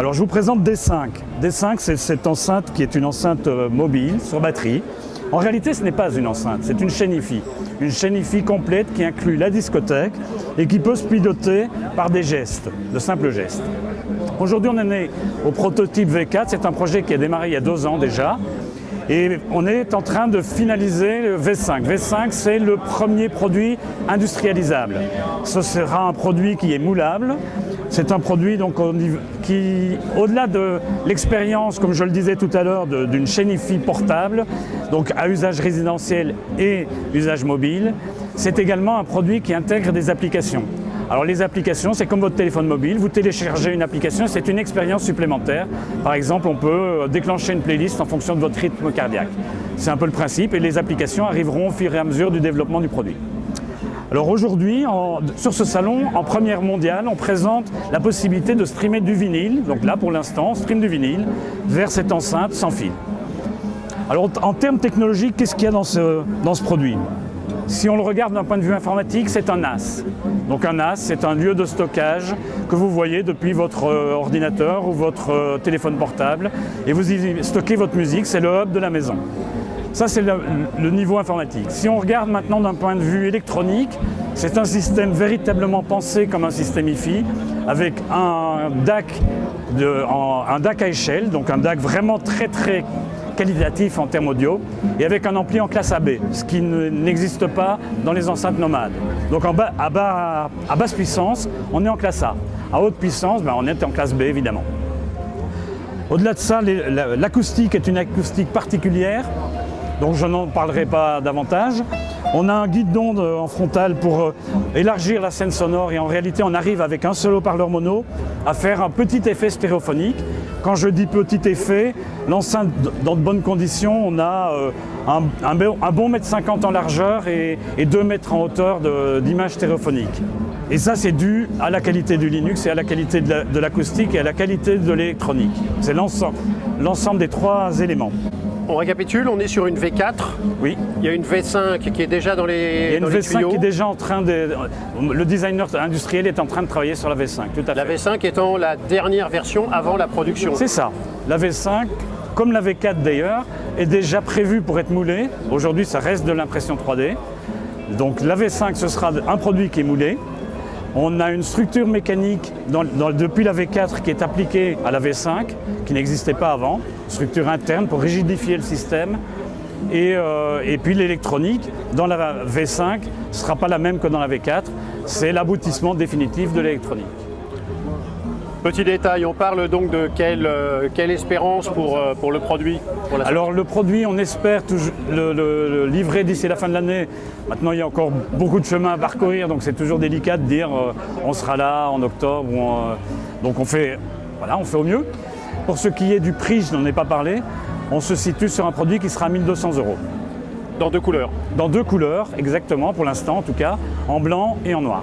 Alors je vous présente D5. D5, c'est cette enceinte qui est une enceinte mobile sur batterie. En réalité, ce n'est pas une enceinte, c'est une chaîne Hi-Fi. Une chaîne Hi-Fi complète qui inclut la discothèque et qui peut se piloter par des gestes, de simples gestes. Aujourd'hui, on est au prototype V4. C'est un projet qui a démarré il y a 2 ans déjà. Et on est en train de finaliser le V5. V5, c'est le premier produit industrialisable. Ce sera un produit qui est moulable. C'est un produit donc, qui, au-delà de l'expérience, comme je le disais tout à l'heure, d'une chaîne Hi-Fi portable, donc à usage résidentiel et usage mobile, c'est également un produit qui intègre des applications. Alors les applications, c'est comme votre téléphone mobile, vous téléchargez une application, c'est une expérience supplémentaire. Par exemple, on peut déclencher une playlist en fonction de votre rythme cardiaque. C'est un peu le principe et les applications arriveront au fur et à mesure du développement du produit. Alors aujourd'hui, sur ce salon, en première mondiale, on présente la possibilité de streamer du vinyle. Donc là, pour l'instant, on stream du vinyle vers cette enceinte sans fil. Alors en termes technologiques, qu'est-ce qu'il y a dans ce produit ? Si on le regarde d'un point de vue informatique, c'est un NAS. Donc un NAS, c'est un lieu de stockage que vous voyez depuis votre ordinateur ou votre téléphone portable. Et vous y stockez votre musique, c'est le hub de la maison. Ça, c'est le niveau informatique. Si on regarde maintenant d'un point de vue électronique, c'est un système véritablement pensé comme un système Hi-Fi, avec un DAC à échelle, donc un DAC vraiment très qualitatif en termes audio, et avec un ampli en classe AB, ce qui n'existe pas dans les enceintes nomades. Donc à basse puissance, on est en classe A. À haute puissance, on est en classe B, évidemment. Au-delà de ça, l'acoustique est une acoustique particulière, donc je n'en parlerai pas davantage. On a un guide d'onde en frontale pour élargir la scène sonore et en réalité on arrive avec un seul haut-parleur mono à faire un petit effet stéréophonique. Quand je dis petit effet, l'enceinte dans de bonnes conditions, on a un bon 1,50 m en largeur et 2 m en hauteur d'image stéréophonique. Et ça c'est dû à la qualité du Linux et à la qualité de l'acoustique et à la qualité de l'électronique. C'est l'ensemble des 3 éléments. On récapitule, on est sur une V4. Oui. Il y a une V5 qui est déjà dans les tuyaux. Il y a une V5 qui est déjà en train de... Le designer industriel est en train de travailler sur la V5, tout à fait. La V5 étant la dernière version avant la production. C'est ça. La V5, comme la V4 d'ailleurs, est déjà prévue pour être moulée. Aujourd'hui, ça reste de l'impression 3D. Donc la V5, ce sera un produit qui est moulé. On a une structure mécanique depuis la V4 qui est appliquée à la V5, qui n'existait pas avant, structure interne pour rigidifier le système. Et puis l'électronique, dans la V5, ne sera pas la même que dans la V4, c'est l'aboutissement définitif de l'électronique. Petit détail, on parle donc de quelle espérance pour le produit Alors le produit, on espère le livrer d'ici la fin de l'année. Maintenant, il y a encore beaucoup de chemin à parcourir, donc c'est toujours délicat de dire on sera là en octobre. Donc on fait au mieux. Pour ce qui est du prix, je n'en ai pas parlé, on se situe sur un produit qui sera à 1 200 €. Dans 2 couleurs. Dans 2 couleurs, exactement, pour l'instant en tout cas, en blanc et en noir.